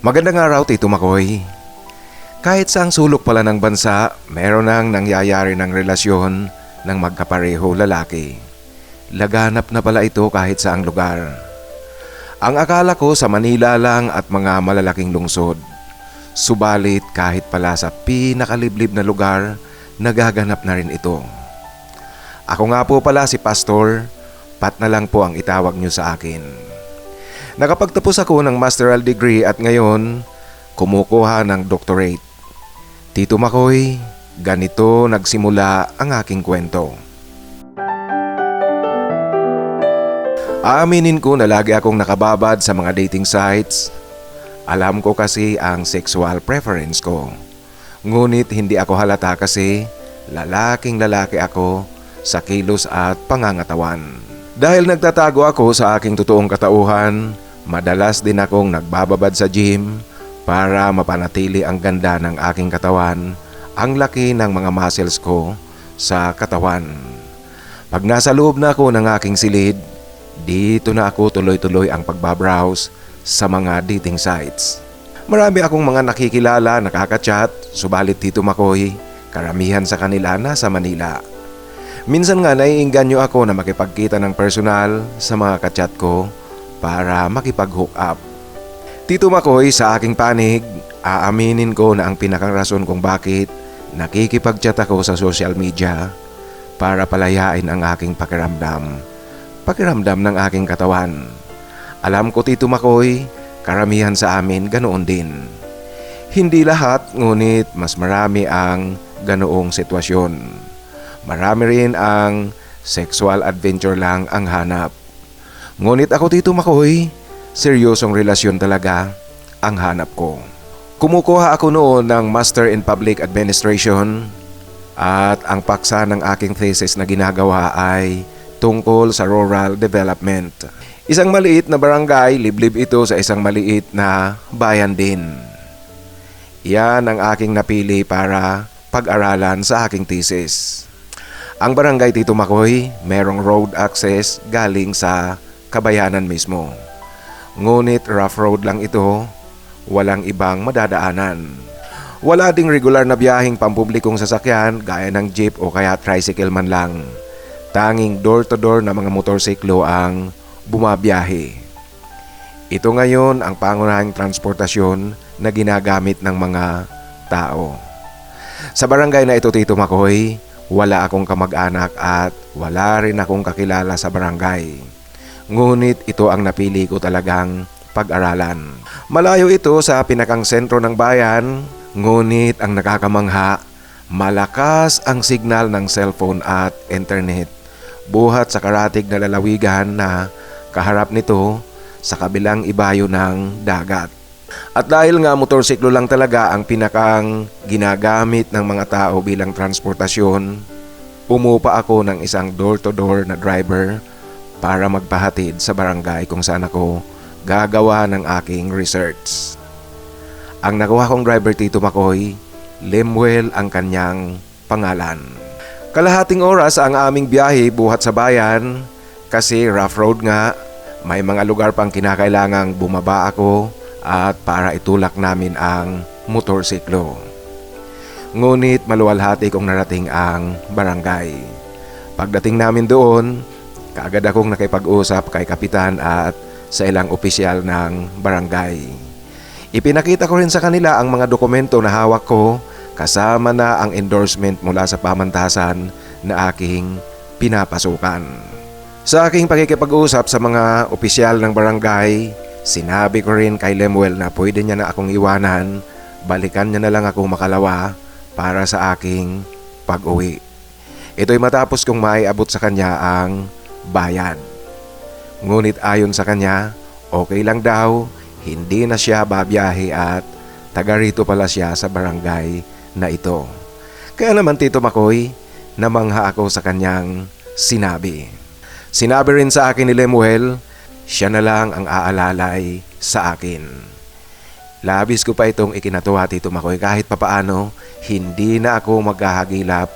Magandang araw, Tito Makoy. Kahit saang sulok pala ng bansa, meron nang nangyayari ng relasyon ng magkapareho lalaki. Laganap na pala ito kahit saang lugar. Ang akala ko sa Manila lang at mga malalaking lungsod. Subalit kahit pala sa pinakaliblib na lugar, nagaganap na rin ito. Ako nga po pala si Pastor, Pat na lang po ang itawag niyo sa akin. Nakapagtapos ako ng masteral degree at ngayon, kumukuha ng doctorate. Tito Makoy, ganito nagsimula ang aking kwento. Aaminin ko na lagi akong nakababad sa mga dating sites. Alam ko kasi ang sexual preference ko. Ngunit hindi ako halata kasi lalaking lalaki ako sa kilos at pangangatawan. Dahil nagtatago ako sa aking totoong katauhan, madalas din akong nagbababad sa gym para mapanatili ang ganda ng aking katawan, ang laki ng mga muscles ko sa katawan. Pag nasa loob na ako ng aking silid, dito na ako tuloy-tuloy ang pagbabrowse sa mga dating sites. Marami akong mga nakikilala, nakaka-chat, subalit Tito Makoy, karamihan sa kanila nasa Manila. Minsan nga naiinganyo ako na makipagkita ng personal sa mga ka-chat ko para makipag-hook up. Tito Makoy, sa aking panig, aaminin ko na ang pinakarason kung bakit nakikipag-chat ako sa social media para palayain ang aking pakiramdam ng aking katawan. Alam ko Tito Makoy, karamihan sa amin ganoon din. Hindi lahat, ngunit mas marami ang ganoong sitwasyon. Marami rin ang sexual adventure lang ang hanap. Ngunit ako Tito Makoy, seryosong relasyon talaga ang hanap ko. Kumukuha ako noon ng Master in Public Administration at ang paksa ng aking thesis na ginagawa ay tungkol sa rural development. Isang maliit na barangay, liblib ito sa isang maliit na bayan din. Yan ang aking napili para pag-aralan sa aking thesis. Ang barangay Tito Makoy, merong road access galing sa kabayanan mismo. Ngunit rough road lang ito, walang ibang madadaanan. Wala ding regular na biyaheng pampublikong sasakyan gaya ng jeep o kaya tricycle man lang. Tanging door-to-door na mga motorsiklo ang bumabiyahe. Ito ngayon ang pangunahing transportasyon na ginagamit ng mga tao. Sa barangay na ito Tito Makoy, wala akong kamag-anak at wala rin akong kakilala sa barangay. Ngunit ito ang napili ko talagang pag-aralan. Malayo ito sa pinakang sentro ng bayan, ngunit ang nakakamangha, malakas ang signal ng cellphone at internet. Buhat sa karatig na lalawigan na kaharap nito sa kabilang ibayo ng dagat. At dahil nga motorsiklo lang talaga ang pinakang ginagamit ng mga tao bilang transportasyon, umupa ako ng isang door-to-door na driver para magpahatid sa barangay kung saan ako gagawa ng aking research. Ang nakuha kong driver Tito Makoy, Lemuel ang kanyang pangalan. Kalahating oras ang aming biyahe buhat sa bayan kasi rough road nga, may mga lugar pang kinakailangang bumaba ako at para itulak namin ang motorsiklo. Ngunit maluwalhati kong narating ang barangay. Pagdating namin doon, kaagad akong nakipag-usap kay kapitan at sa ilang opisyal ng barangay. Ipinakita ko rin sa kanila ang mga dokumento na hawak ko kasama na ang endorsement mula sa pamantasan na aking pinapasukan. Sa aking pakikipag-usap sa mga opisyal ng barangay, sinabi ko rin kay Lemuel na pwede niya na akong iwanan, balikan niya na lang ako makalawa para sa aking pag-uwi. Ito'y matapos kong maiabot sa kanya ang bayad. Ngunit ayon sa kanya, okay lang daw, hindi na siya babiyahe at taga rito pala siya sa barangay na ito. Kaya naman Tito Makoy, namangha ako sa kanyang sinabi. Sinabi rin sa akin ni Lemuel, siya na lang ang aalalay sa akin. Labis ko pa itong ikinatuwa Tito Makoy kahit papaano hindi na ako maghahagilap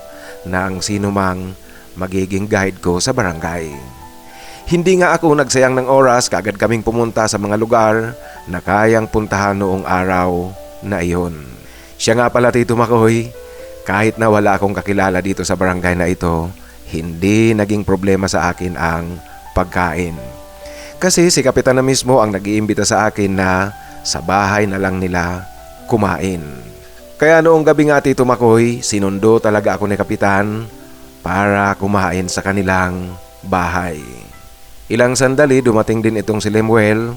ng sino mang magiging guide ko sa barangay. Hindi nga ako nagsayang ng oras, kaagad kaming pumunta sa mga lugar na kayang puntahan noong araw na iyon. Siya nga pala, Tito Makoy, kahit na wala akong kakilala dito sa barangay na ito, hindi naging problema sa akin ang pagkain. Kasi si Kapitan na mismo ang nag-iimbita sa akin na sa bahay na lang nila kumain. Kaya noong gabi nga, Tito Makoy, sinundo talaga ako ni Kapitan para kumain sa kanilang bahay. Ilang sandali dumating din itong si Lemuel.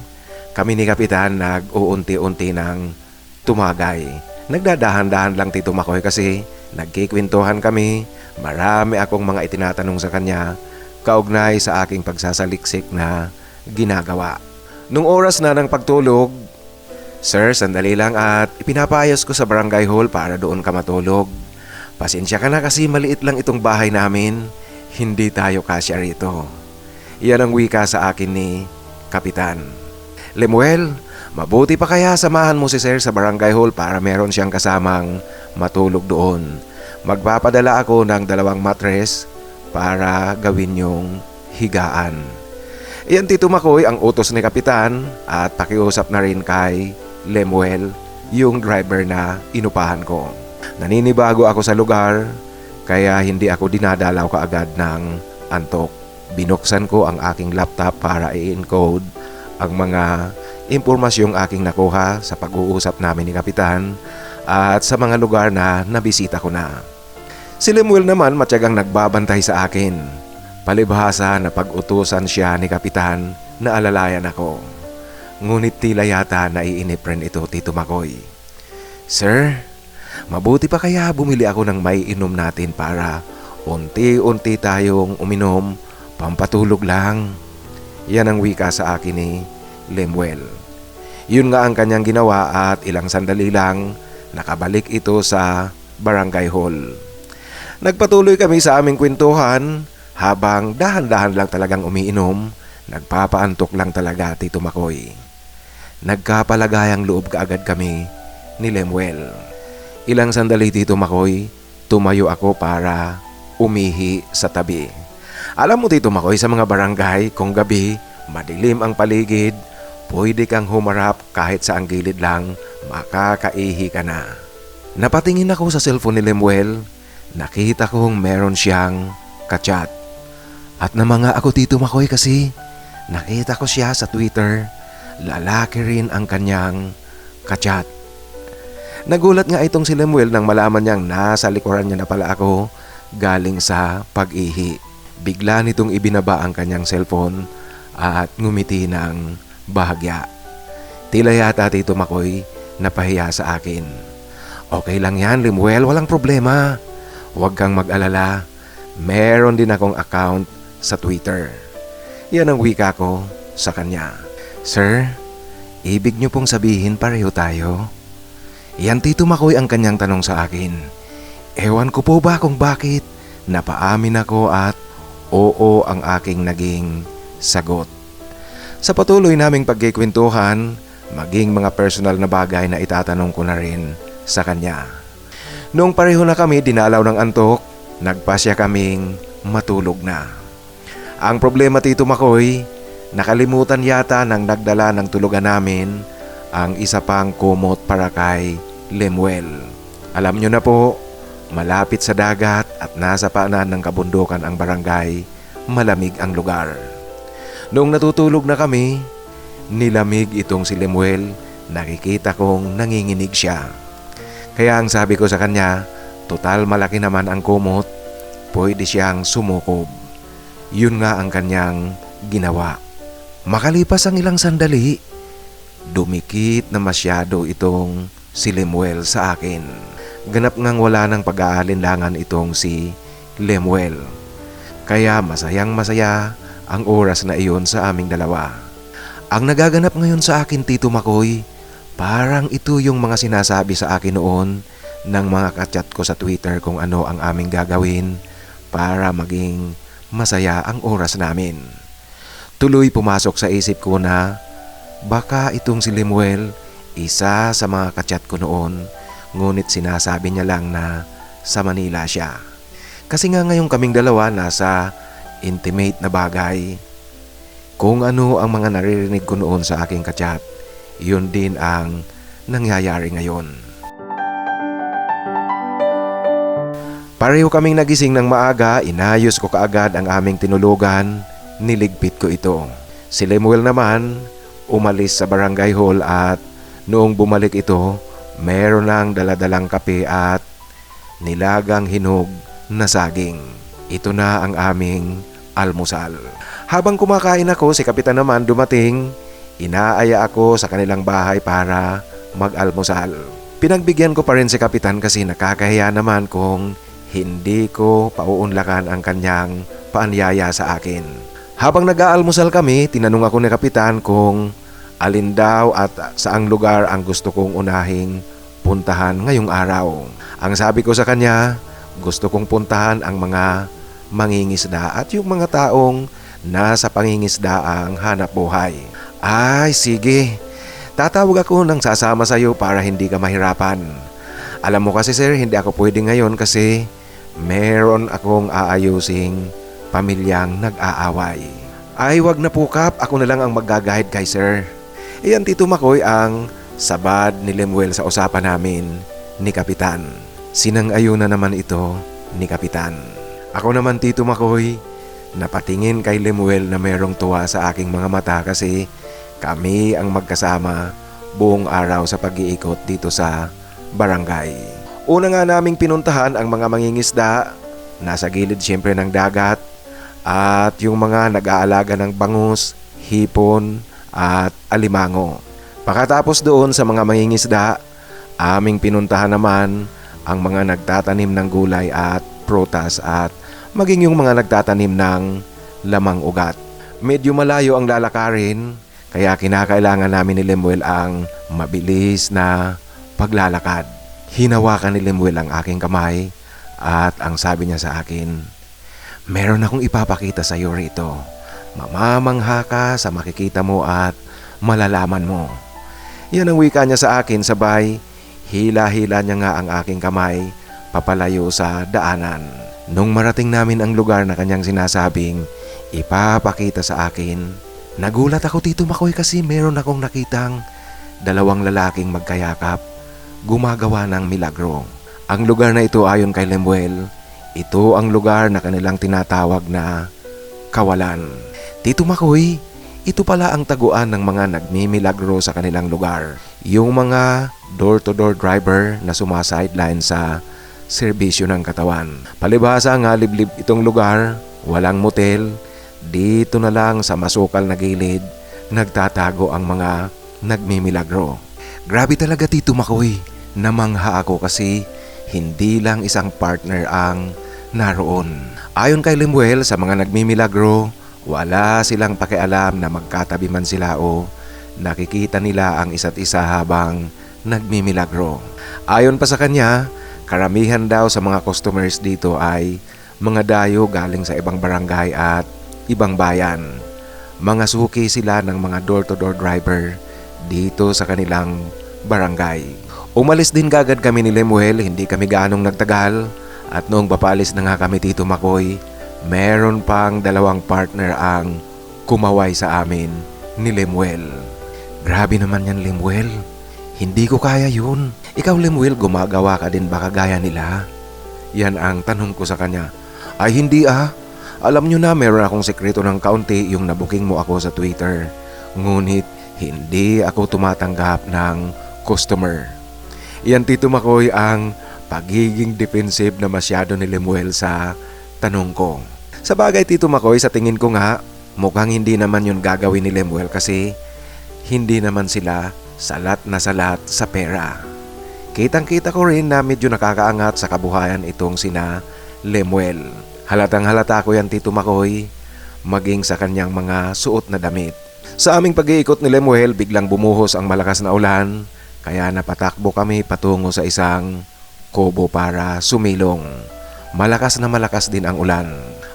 Kami ni Kapitan nag-uunti-unti ng tumagay. Nagdadahan-dahan lang, Tito Makoy, kasi nagkikwentuhan kami. Marami akong mga itinatanong sa kanya kaugnay sa aking pagsasaliksik na ginagawa. Nung oras na ng pagtulog, "Sir, sandali lang at ipinapayos ko sa barangay hall para doon ka matulog. Pasensya ka na kasi maliit lang itong bahay namin. Hindi tayo kasya rito." Yan ang wika sa akin ni Kapitan. "Lemuel, mabuti pa kaya samahan mo si Sir sa barangay hall para meron siyang kasamang matulog doon. Magpapadala ako ng 2 matres para gawin yung higaan." Iyan, Tito Makoy, ang utos ni Kapitan at pakiusap na rin kay Lemuel, yung driver na inupahan ko. Naninibago ako sa lugar kaya hindi ako dinadalaw kaagad ng antok. Binuksan ko ang aking laptop para i-encode ang mga impormasyong aking nakuha sa pag-uusap namin ni Kapitan at sa mga lugar na nabisita ko na. Si Lemuel naman matyagang nagbabantay sa akin. Palibhasa na pag-utusan siya ni Kapitan na alalayan ako. Ngunit tila yata naiinip rin ito, Tito Makoy. "Sir, mabuti pa kaya bumili ako ng may inom natin para unti-unti tayong uminom, pampatulog lang." Yan ang wika sa akin ni Lemuel. Yun nga ang kanyang ginawa at ilang sandali lang nakabalik ito sa barangay hall. Nagpatuloy kami sa aming kwentuhan habang dahan-dahan lang talagang umiinom. Nagpapaantok lang talaga, Tito Makoy. Nagkapalagayang loob kaagad kami ni Lemuel. Ilang sandali, Tito Makoy, tumayo ako para umihi sa tabi. Alam mo, Tito Makoy, sa mga barangay, kung gabi, madilim ang paligid, pwede kang humarap kahit sa ang gilid lang, makakaihi ka na. Napatingin ako sa cellphone ni Lemuel. Nakita kong meron siyang kachat. At namanga ako, Tito Makoy, kasi nakita ko siya sa Twitter. Lalaki rin ang kanyang kachat. Nagulat nga itong si Lemuel nang malaman niyang nasa likuran niya na pala ako galing sa pag-ihi. Bigla nitong ibinaba ang kanyang cellphone at ngumiti ng bahagya. Tila yata, Tito Makoy, napahiya sa akin. "Okay lang yan, Lemuel, walang problema. Huwag kang mag-alala. Meron din akong account sa Twitter." Yan ang wika ko sa kanya. "Sir, ibig niyo pong sabihin pareho tayo?" Yan, Tito Makoy, ang kanyang tanong sa akin. Ewan ko po ba kung bakit napaamin ako at oo ang aking naging sagot. Sa patuloy naming pagkikwentuhan, maging mga personal na bagay na itatanong ko na rin sa kanya. Noong pareho na kami dinalaw ng antok, nagpasya kaming matulog na. Ang problema, Tito Makoy, nakalimutan yata ng nagdala ng tulugan namin ang isa pang kumot para kay Lemuel. Alam nyo na po, malapit sa dagat at nasa paanan ng kabundukan ang barangay, malamig ang lugar. Noong natutulog na kami, nilamig itong si Lemuel, nakikita kong nanginginig siya. Kaya ang sabi ko sa kanya, total malaki naman ang kumot, pwede siyang sumukob. Yun nga ang kanyang ginawa. Makalipas ang ilang sandali, dumikit na masyado itong si Lemuel sa akin. Ganap ngang wala ng pag-aalinlangan itong si Lemuel. Kaya masayang masaya ang oras na iyon sa aming dalawa. Ang nagaganap ngayon sa akin, Tito Makoy, parang ito yung mga sinasabi sa akin noon ng mga kachat ko sa Twitter kung ano ang aming gagawin para maging masaya ang oras namin. Tuloy pumasok sa isip ko na baka itong si Lemuel isa sa mga kachat ko noon, ngunit sinasabi niya lang na sa Manila siya. Kasi nga ngayong kaming dalawa nasa intimate na bagay. Kung ano ang mga naririnig ko noon sa aking kachat, yun din ang nangyayari ngayon. Pareho kaming nagising ng maaga, inayos ko kaagad ang aming tinulugan, niligpit ko ito. Si Lemuel naman, umalis sa barangay hall at noong bumalik ito, meron lang daladalang kape at nilagang hinog na saging. Ito na ang aming almusal. Habang kumakain ako, si Kapitan naman dumating. Inaaya ako sa kanilang bahay para mag-almusal. Pinagbigyan ko pa rin si Kapitan kasi nakakahiya naman kung hindi ko pauunlakan ang kanyang paanyaya sa akin. Habang nag-aalmusal kami, tinanong ako ni Kapitan kung alin daw at saang lugar ang gusto kong unahing puntahan ngayong araw. Ang sabi ko sa kanya, gusto kong puntahan ang mga mangingisda at yung mga taong nasa pangingisdaang hanap buhay. Ay, sige. Tatawag ako nang sasama sa iyo para hindi ka mahirapan. Alam mo kasi sir, hindi ako pwede ngayon kasi meron akong aayusing pamilyang nag-aaway. Ay, wag na po Kap, ako na lang ang mag-guide kay sir. Iyan Tito Makoy ang sabad ni Lemuel sa usapan namin ni Kapitan. Sinang-ayon na naman ito ni Kapitan. Ako naman Tito Makoy, napatingin kay Lemuel na merong tuwa sa aking mga mata kasi kami ang magkasama buong araw sa pag-iikot dito sa barangay. Una nga naming pinuntahan ang mga mangingisda, nasa gilid siyempre ng dagat, at yung mga nag-aalaga ng bangus, hipon at alimango. Pagkatapos doon sa mga mangingisda, aming pinuntahan naman ang mga nagtatanim ng gulay at prutas at maging yung mga nagtatanim ng lamang ugat. Medyo malayo ang lalakarin, kaya kinakailangan namin ni Lemuel ang mabilis na paglalakad. Hinawakan ni Lemuel ang aking kamay at ang sabi niya sa akin, meron akong ipapakita sa iyo rito. Mamamangha ka sa makikita mo at malalaman mo. Yan ang wika niya sa akin, sabay hila-hila niya nga ang aking kamay papalayo sa daanan. Nung marating namin ang lugar na kanyang sinasabing ipapakita sa akin, nagulat ako Tito Makoy kasi meron akong nakitang dalawang lalaking magkayakap gumagawa ng milagro. Ang lugar na ito ayon kay Lemuel, ito ang lugar na kanilang tinatawag na kawalan. Tito Makoy, ito pala ang taguan ng mga nagmimilagro sa kanilang lugar. Yung mga door-to-door driver na sumasideline sa serbisyo ng katawan. Palibhasa nga liblib itong lugar, walang motel, dito na lang sa masukal na gilid nagtatago ang mga nagmimilagro. Grabe talaga Tito Makoy, namangha ako kasi hindi lang isang partner ang naroon. Ayon kay Lemuel, sa mga nagmimilagro, wala silang pakialam na magkatabi man sila o nakikita nila ang isa't isa habang nagmimilagro. Ayon pa sa kanya, karamihan daw sa mga customers dito ay mga dayo galing sa ibang barangay at ibang bayan. Mga suki sila ng mga door-to-door driver dito sa kanilang barangay. Umalis din kagad kami ni Lemuel, hindi kami gaanong nagtagal, at noong papaalis na nga kami Tito Makoy, meron pang dalawang partner ang kumaway sa amin ni Lemuel. Grabe naman yan Lemuel, hindi ko kaya yun. Ikaw Lemuel, gumagawa ka din ba kagaya nila? Yan ang tanong ko sa kanya. Ay hindi alam nyo na meron akong sekreto ng kaunti yung nabuking mo ako sa Twitter. Ngunit hindi ako tumatanggap ng customer. Yan Tito Makoy ang pagiging defensive na masyado ni Lemuel sa tanong ko. Sa bagay Tito Makoy, sa tingin ko nga mukhang hindi naman yun gagawin ni Lemuel kasi hindi naman sila salat na salat sa pera. Kitang-kita ko rin na medyo nakakaangat sa kabuhayan itong sina Lemuel. Halatang halata ko yan Tito Makoy, maging sa kanyang mga suot na damit. Sa aming pag-iikot ni Lemuel, biglang bumuhos ang malakas na ulan, kaya napatakbo kami patungo sa isang kubo para sumilong. Malakas na malakas din ang ulan.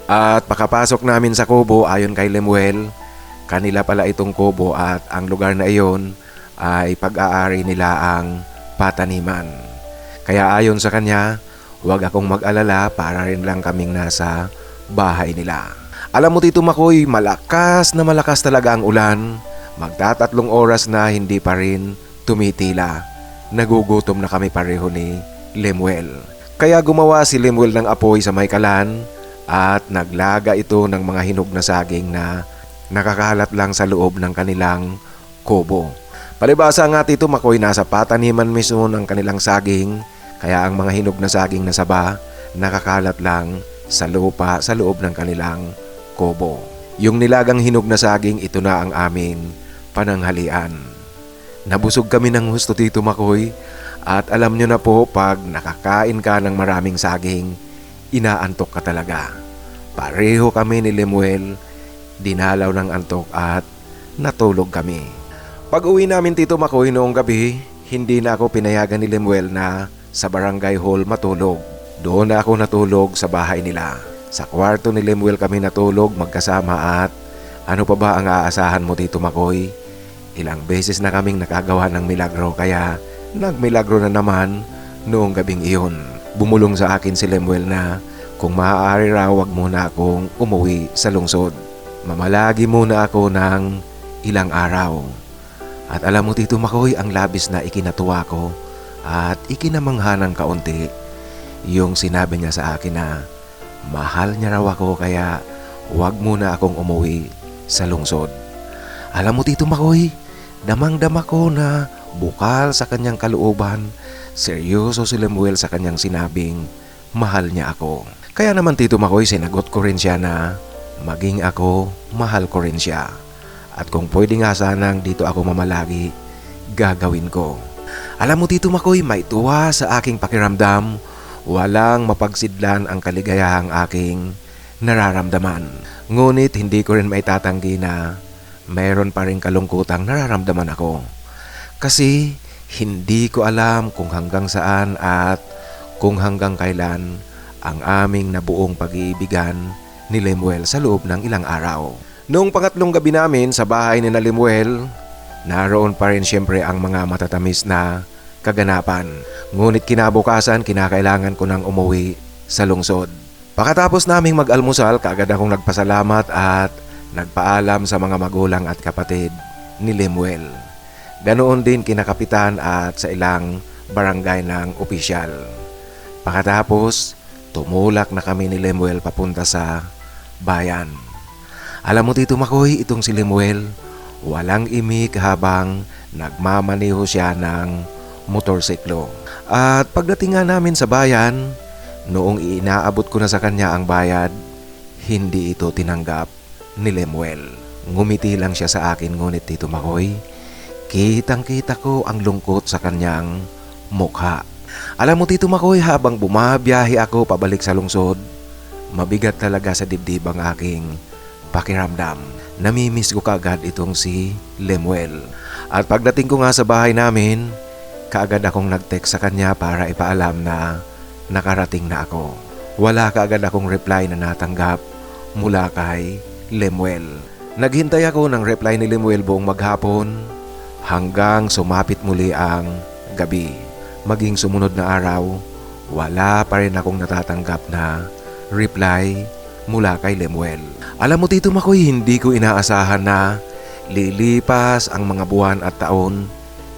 At pakapasok namin sa kubo, ayon kay Lemuel, kanila pala itong kubo at ang lugar na iyon ay pag-aari nila ang pataniman. Kaya ayon sa kanya, huwag akong mag-alala, para rin lang kaming nasa bahay nila. Alam mo Tito Makoy, malakas na malakas talaga ang ulan. Magtatatlong oras na hindi pa rin tumitila. Nagugutom na kami pareho ni Lemuel. Kaya gumawa si Lemuel ng apoy sa may kalan at naglaga ito ng mga hinog na saging na nakakalat lang sa loob ng kanilang kubo. Palibasa nga Tito Makoy, nasa pataniman mismo ng kanilang saging, kaya ang mga hinog na saging na saba nakakalat lang sa lupa sa loob ng kanilang kubo. Yung nilagang hinog na saging, ito na ang aming pananghalian. Nabusog kami ng husto Tito Makoy, at alam nyo na po, pag nakakain ka ng maraming saging, inaantok ka talaga. Pareho kami ni Lemuel, dinalaw ng antok at natulog kami. Pag uwi namin Tito Makoy noong gabi, hindi na ako pinayagan ni Lemuel na sa barangay hall matulog. Doon na ako natulog sa bahay nila. Sa kwarto ni Lemuel kami natulog magkasama, at ano pa ba ang aasahan mo Tito Makoy? Ilang beses na kaming nakagawa ng milagro, kaya nagmilagro na naman noong gabing iyon. Bumulong sa akin si Lemuel na kung maaari raw wag muna akong umuwi sa lungsod. Mamalagi muna ako ng ilang araw. At alam mo Tito Makoy, ang labis na ikinatuwa ko at ikinamangha ng kaunti yung sinabi niya sa akin na mahal niya raw ako, kaya wag muna akong umuwi sa lungsod. Alam mo Tito Makoy, damang-dama ko na bukal sa kanyang kalooban, seryoso si Lemuel sa kanyang sinabing mahal niya ako. Kaya naman Tito Makoy, sinagot ko rin siya na maging ako, mahal ko rin siya. At kung pwede nga sanang dito ako mamalagi, gagawin ko. Alam mo Tito Makoy, may tuwa sa aking pakiramdam. Walang mapagsidlan ang kaligayahang aking nararamdaman. Ngunit hindi ko rin maitatanggi na mayroon pa rin kalungkutang nararamdaman ako. Kasi hindi ko alam kung hanggang saan at kung hanggang kailan ang aming nabuong pag-iibigan ni Lemuel sa loob ng ilang araw. Noong pangatlong gabi namin sa bahay ni Lemuel, naroon pa rin siyempre ang mga matatamis na kaganapan. Ngunit kinabukasan, kinakailangan ko nang umuwi sa lungsod. Pagkatapos naming mag-almusal, kaagad akong nagpasalamat at nagpaalam sa mga magulang at kapatid ni Lemuel. Ganoon din kinakapitan at sa ilang barangay ng opisyal. Pagkatapos, tumulak na kami ni Lemuel papunta sa bayan. Alam mo Tito Makoy, itong si Lemuel, walang imik habang nagmamaneho siya ng motorsiklo. At pagdating nga namin sa bayan, noong inaabot ko na sa kanya ang bayad, hindi ito tinanggap ni Lemuel. Ngumiti lang siya sa akin, ngunit Tito Makoy, kitang-kita ko ang lungkot sa kanyang mukha. Alam mo Tito Makoy, habang bumabiyahe ako pabalik sa lungsod, mabigat talaga sa dibdib ang aking pakiramdam. Namimiss ko kaagad itong si Lemuel. At pagdating ko nga sa bahay namin, kaagad akong nag-text sa kanya para ipaalam na nakarating na ako. Wala kaagad akong reply na natanggap mula kay Lemuel. Naghintay ako ng reply ni Lemuel buong maghapon hanggang sumapit muli ang gabi. Maging sumunod na araw, wala pa rin akong natatanggap na reply mula kay Lemuel. Alam mo Tito Makoy, hindi ko inaasahan na lilipas ang mga buwan at taon,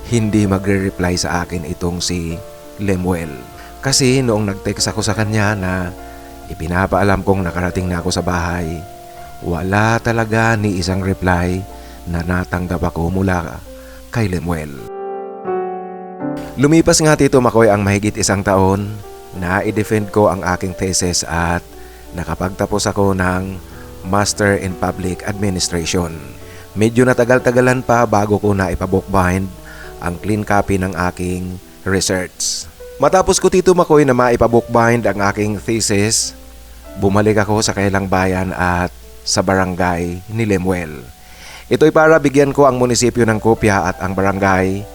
hindi magre-reply sa akin itong si Lemuel. Kasi noong nag-text ako sa kanya na ipinapaalam kong nakarating na ako sa bahay, wala talaga ni isang reply na natanggap ako mula kay Lemuel. Lumipas nga Tito Makoy ang mahigit isang taon na i-defend ko ang aking thesis at nakapagtapos ako ng Master in Public Administration. Medyo natagal-tagalan pa bago ko na ipabookbind ang clean copy ng aking research. Matapos ko Tito Makoy na maipabookbind ang aking thesis, bumalik ako sa kailang bayan at sa barangay ni Lemuel. Ito'y para bigyan ko ang munisipyo ng kopya at ang barangay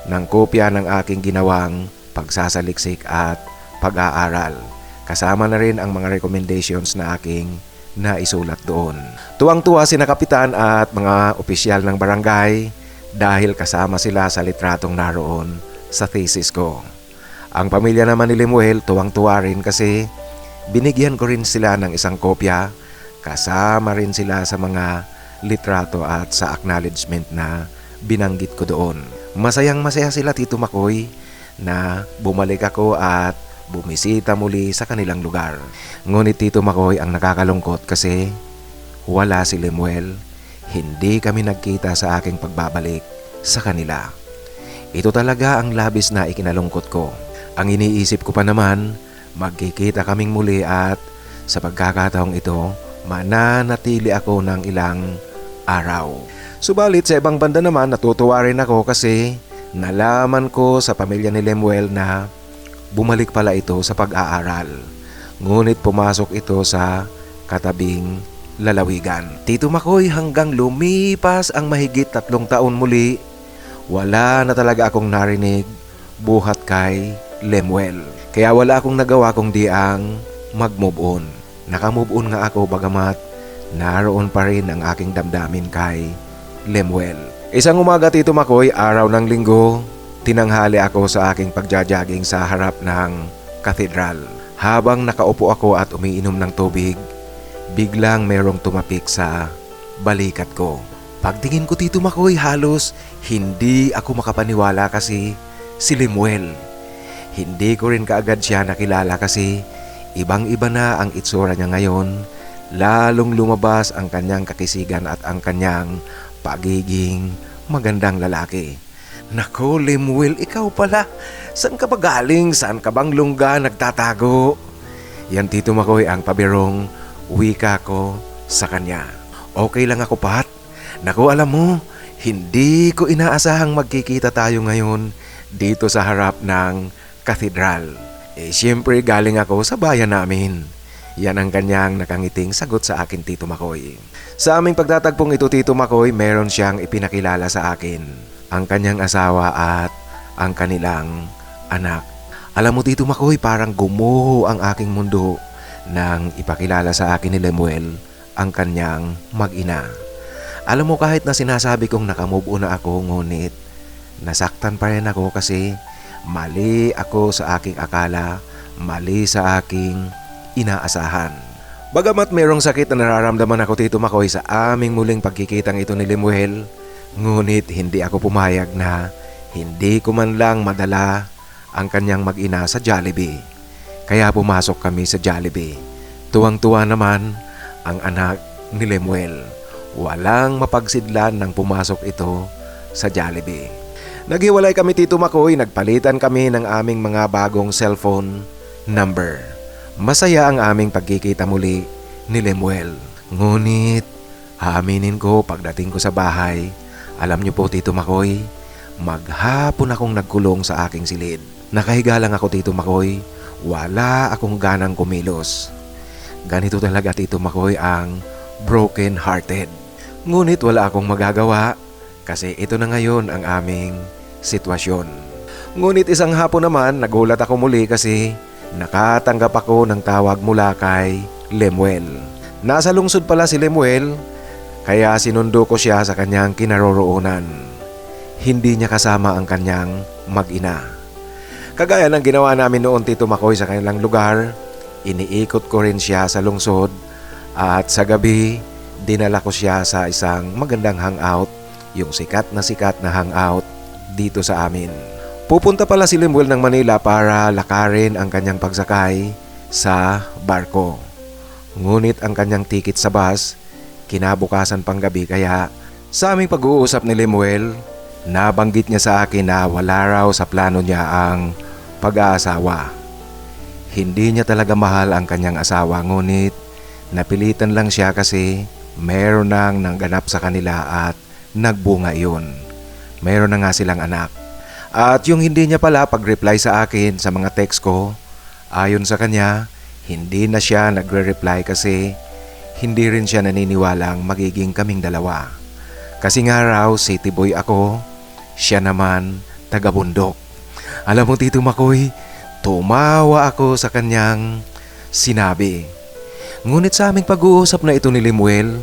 ng kopya ng aking ginawang pagsasaliksik at pag-aaral. Kasama na rin ang mga recommendations na aking naisulat doon. Tuwang-tuwa sina kapitan at mga opisyal ng barangay dahil kasama sila sa litratong naroon sa thesis ko. Ang pamilya naman ni Lemuel tuwang-tuwa rin kasi binigyan ko rin sila ng isang kopya, kasama rin sila sa mga litrato at sa acknowledgement na binanggit ko doon. Masayang masaya sila Tito Makoy na bumalik ako at bumisita muli sa kanilang lugar. Ngunit Tito Makoy, ang nakakalungkot kasi wala si Lemuel. Hindi kami nagkita sa aking pagbabalik sa kanila. Ito talaga ang labis na ikinalungkot ko. Ang iniisip ko pa naman, magkikita kaming muli at sa pagkakataong ito, mananatili ako ng ilang araw. Subalit sa ibang banda naman, natutuwa rin ako kasi nalaman ko sa pamilya ni Lemuel na bumalik pala ito sa pag-aaral. Ngunit pumasok ito sa katabing lalawigan. Tito Makoy, hanggang lumipas ang mahigit 3 taon muli, wala na talaga akong narinig buhat kay Lemuel. Kaya wala akong nagawa kundi ang mag-move on. Naka-move on nga ako bagamat naroon pa rin ang aking damdamin kay Lemuel. Isang umaga Tito Makoy, araw ng linggo, tinanghali ako sa aking pagja-jogging sa harap ng katedral. Habang nakaupo ako at umiinom ng tubig, biglang merong tumapik sa balikat ko. Pagtingin ko Tito Makoy, halos hindi ako makapaniwala kasi si Lemuel. Hindi ko rin kaagad siya nakilala kasi ibang-iba na ang itsura niya ngayon. Lalong lumabas ang kanyang kakisigan at ang kanyang pagiging magandang lalaki. Nako Lemuel, ikaw pala. Saan ka ba galing? Saan ka bang lungga nagtatago? Yan Tito Makoy ang pabirong wika ko sa kanya. Okay lang ako Pat. Nako alam mo, hindi ko inaasahang magkikita tayo ngayon dito sa harap ng katedral. Siyempre galing ako sa bayan namin. Yan ang kanyang nakangiting sagot sa akin Tito Makoy. Sa aming pagtatagpong ito Tito Makoy, meron siyang ipinakilala sa akin. Ang kanyang asawa at ang kanilang anak. Alam mo Tito Makoy, parang gumuho ang aking mundo nang ipakilala sa akin ni Lemuel ang kanyang mag-ina. Alam mo kahit na sinasabi kong nakamove on na ako, ngunit nasaktan pa rin ako kasi mali ako sa aking akala, mali sa aking inaasahan. Bagamat mayroong sakit na nararamdaman ako Tito Makoy sa aming muling pagkikitang ito ni Lemuel, ngunit hindi ako pumayag na hindi ko man lang madala ang kanyang mag-ina sa Jollibee. Kaya pumasok kami sa Jollibee. Tuwang-tuwa naman ang anak ni Lemuel. Walang mapagsidlan nang pumasok ito sa Jollibee. Naghiwalay kami Tito Makoy, nagpalitan kami ng aming mga bagong cellphone number. Masaya ang aming pagkikita muli ni Lemuel. Ngunit, aaminin ko pagdating ko sa bahay, alam niyo po Tito Makoy, maghapon akong nagkulong sa aking silid. Nakahiga lang ako Tito Makoy, wala akong ganang kumilos. Ganito talaga Tito Makoy ang broken hearted. Ngunit wala akong magagawa kasi ito na ngayon ang aming sitwasyon. Ngunit isang hapon naman nagulat ako muli kasi nakatanggap ako ng tawag mula kay Lemuel. Nasa lungsod pala si Lemuel, kaya sinundo ko siya sa kanyang kinaroroonan. Hindi niya kasama ang kanyang mag-ina. Kagaya ng ginawa namin noon Tito Makoy sa kanilang lugar, iniikot ko rin siya sa lungsod at sa gabi dinala ko siya sa isang magandang hangout, yung sikat na hangout dito sa amin. Pupunta pala si Lemuel ng Manila para lakarin ang kanyang pagsakay sa barko. Ngunit ang kanyang ticket sa bus, kinabukasan pang gabi, kaya sa aming pag-uusap ni Lemuel, nabanggit niya sa akin na wala raw sa plano niya ang pag-aasawa. Hindi niya talaga mahal ang kanyang asawa, ngunit napilitan lang siya kasi meron nang nangganap sa kanila at nagbunga iyon. Meron na nga silang anak. At yung hindi niya pala pag-reply sa akin sa mga text ko, ayon sa kanya, hindi na siya nagre-reply kasi hindi rin siya naniniwalang magiging kaming dalawa. Kasi nga raw city boy ako, siya naman taga-bundok. Alam mo Tito Makoy, tumawa ako sa kanyang sinabi. Ngunit sa aming pag-uusap na ito ni Lemuel,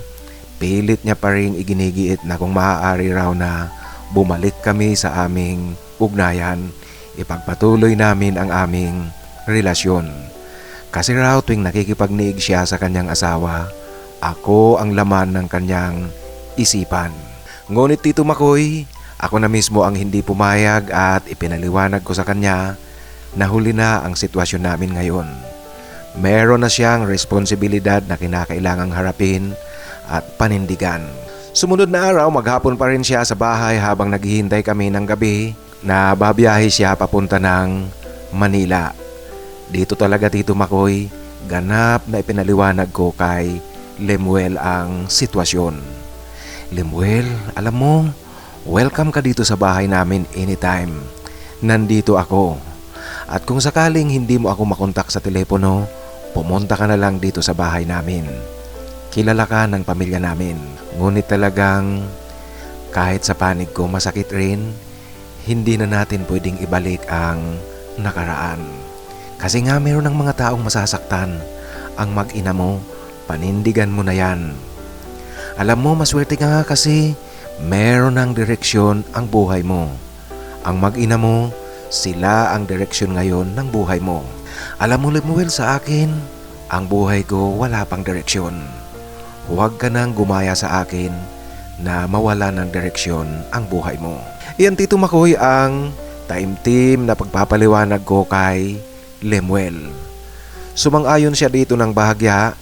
pilit niya pa rin iginigiit na kung maaari raw na bumalik kami sa aming ugnayan, ipagpatuloy namin ang aming relasyon. Kasi raw tuwing nakikipagniig siya sa kanyang asawa, ako ang laman ng kanyang isipan. Ngunit Tito Makoy, ako na mismo ang hindi pumayag at ipinaliwanag ko sa kanya na huli na ang sitwasyon namin ngayon. Meron na siyang responsibilidad na kinakailangang harapin at panindigan. Sumunod na araw, maghapon pa rin siya sa bahay habang naghihintay kami ng gabi na babiyahe siya papunta ng Manila. Dito talaga Tito Makoy, ganap na ipinaliwanag ko kay Lemuel ang sitwasyon. Lemuel, alam mo, welcome ka dito sa bahay namin anytime. Nandito ako. At kung sakaling hindi mo ako makontak sa telepono, pumunta ka na lang dito sa bahay namin. Kilala ka ng pamilya namin. Ngunit talagang kahit sa panig ko masakit rin, hindi na natin pwedeng ibalik ang nakaraan. Kasi nga meron ng mga taong masasaktan. Ang mag-ina mo, panindigan mo na yan. Alam mo, maswerte ka nga kasi meron ng direksyon ang buhay mo. Ang mag-ina mo, sila ang direksyon ngayon ng buhay mo. Alam mo, Lemuel, sa akin, ang buhay ko wala pang direksyon. Huwag ka nang gumaya sa akin na mawala ng direksyon ang buhay mo. Iyan Tito Makoy ang time team na pagpapaliwanag ko kay Lemuel. Sumang-ayon siya dito ng bahagya,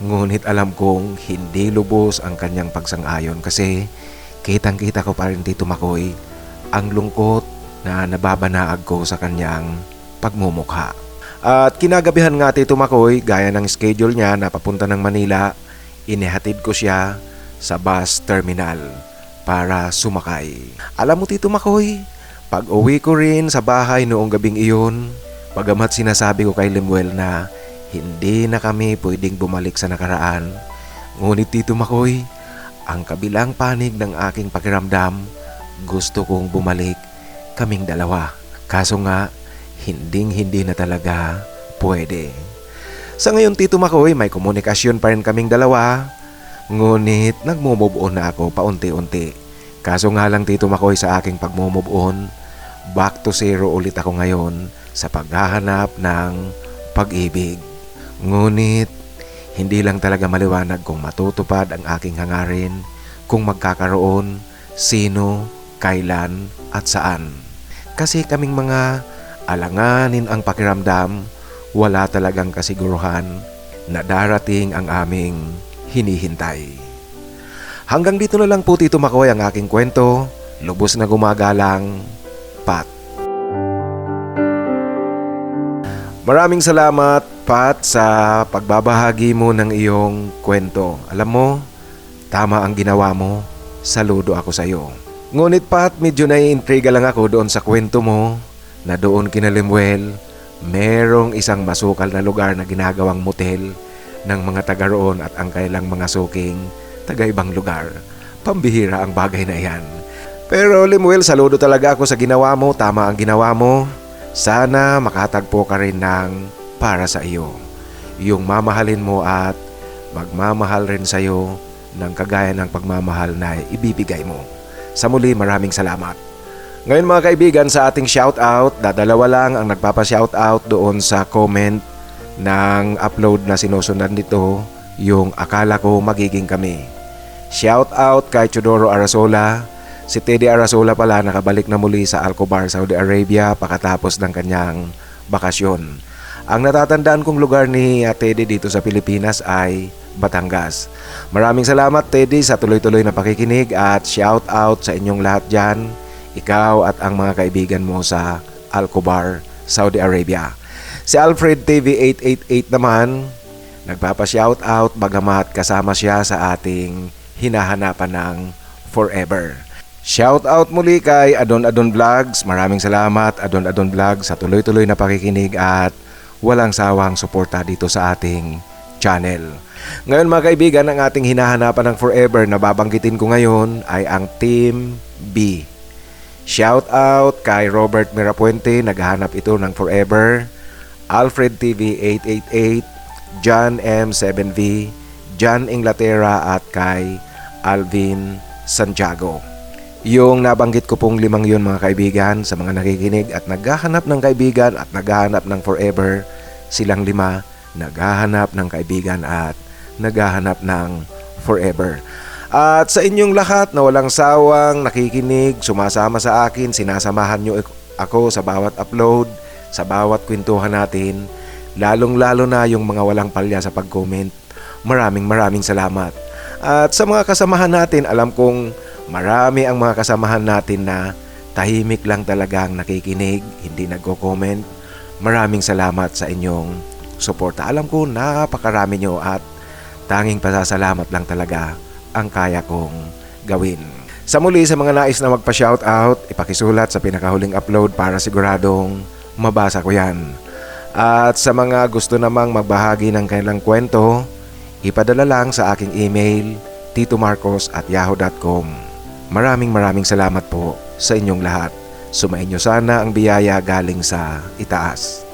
ngunit alam kong hindi lubos ang kanyang pagsang-ayon kasi kitang-kita ko pa rin Tito Makoy ang lungkot na nababanaag ko sa kanyang pagmumukha. At kinagabihan nga Tito Makoy, gaya ng schedule niya na papunta ng Manila, inihatid ko siya sa bus terminal para sumakay. Alam mo Tito Makoy, pag uwi ko rin sa bahay noong gabing iyon, bagamat sinasabi ko kay Lemuel na hindi na kami pwedeng bumalik sa nakaraan, ngunit Tito Makoy, ang kabilang panig ng aking pakiramdam, gusto kong bumalik kaming dalawa. Kaso nga, hindi na talaga pwede. Sa ngayon Tito Makoy, may komunikasyon pa rin kaming dalawa, ngunit nagmo-move on na ako paunti-unti. Kaso nga lang Tito Makoy, sa aking pagmo-move on, back to zero ulit ako ngayon sa paghahanap ng pag-ibig. Ngunit hindi lang talaga maliwanag kung matutupad ang aking hangarin, kung magkakaroon, sino, kailan at saan. Kasi kaming mga alanganin ang pakiramdam, wala talagang kasiguruhan na darating ang aming hinihintay. Hanggang dito na lang po Tito Makoy ang aking kwento. Lubos na gumagalang, Pat. Maraming salamat Pat sa pagbabahagi mo ng iyong kwento. Alam mo, tama ang ginawa mo. Saludo ako sa iyo. Ngunit Pat, medyo naiintriga lang ako doon sa kwento mo na doon kina Lemuel, merong isang masukal na lugar na ginagawang motel ng mga taga roon at ang kailang mga suking taga ibang lugar. Pambihira ang bagay na iyan. Pero Lemuel, saludo talaga ako sa ginawa mo. Tama ang ginawa mo. Sana makatagpo ka rin ng para sa iyo. Yung mamahalin mo at magmamahal rin sa iyo ng kagaya ng pagmamahal na ibibigay mo. Sa muli, maraming salamat. Ngayon mga kaibigan, sa ating shoutout, dadalawa lang ang nagpapa-shoutout doon sa comment ng upload na sinusundan nito, yung akala ko magiging kami. Shoutout kay Chodoro Arasola. Si Teddy Arasola pala nakabalik na muli sa Alcobar, Saudi Arabia pakatapos ng kanyang bakasyon. Ang natatandaan kong lugar ni Teddy dito sa Pilipinas ay Batangas. Maraming salamat Teddy sa tuloy-tuloy na pakikinig at shoutout sa inyong lahat dyan. Ikaw at ang mga kaibigan mo sa Alcobar, Saudi Arabia. Si Alfred TV 888 naman, nagpapa-shoutout bagamat kasama siya sa ating hinahanapan ng forever. Shoutout muli kay Adon Adon Vlogs. Maraming salamat Adon Adon Vlogs sa tuloy-tuloy na pakikinig at walang sawang suporta dito sa ating channel. Ngayon mga kaibigan, ang ating hinahanapan ng forever na babanggitin ko ngayon ay ang Team B. Shout out kay Robert Mirapuente, naghahanap ito ng forever, Alfred TV 888, John M7V, John Inglaterra at kay Alvin Santiago. Yung nabanggit ko pong limang yun mga kaibigan, sa mga nakikinig at naghahanap ng kaibigan at naghahanap ng forever, silang lima naghahanap ng kaibigan at naghahanap ng forever. At sa inyong lahat na walang sawang nakikinig, sumasama sa akin, sinasamahan nyo ako sa bawat upload, sa bawat kwentuhan natin, lalong-lalo na yung mga walang palya sa pag-comment. Maraming salamat. At sa mga kasamahan natin, alam kong marami ang mga kasamahan natin na tahimik lang talagang nakikinig, hindi nagko-comment. Maraming salamat sa inyong suporta. Alam ko napakarami nyo at tanging pasasalamat lang talaga ang kaya kong gawin. Sa muli, sa mga nais na magpa-shoutout, ipakisulat sa pinakahuling upload para siguradong mabasa ko yan. At sa mga gusto namang magbahagi ng kanilang kwento, ipadala lang sa aking email titomarcos@yahoo.com. Maraming salamat po sa inyong lahat. Sumainyo sana ang biyaya galing sa itaas.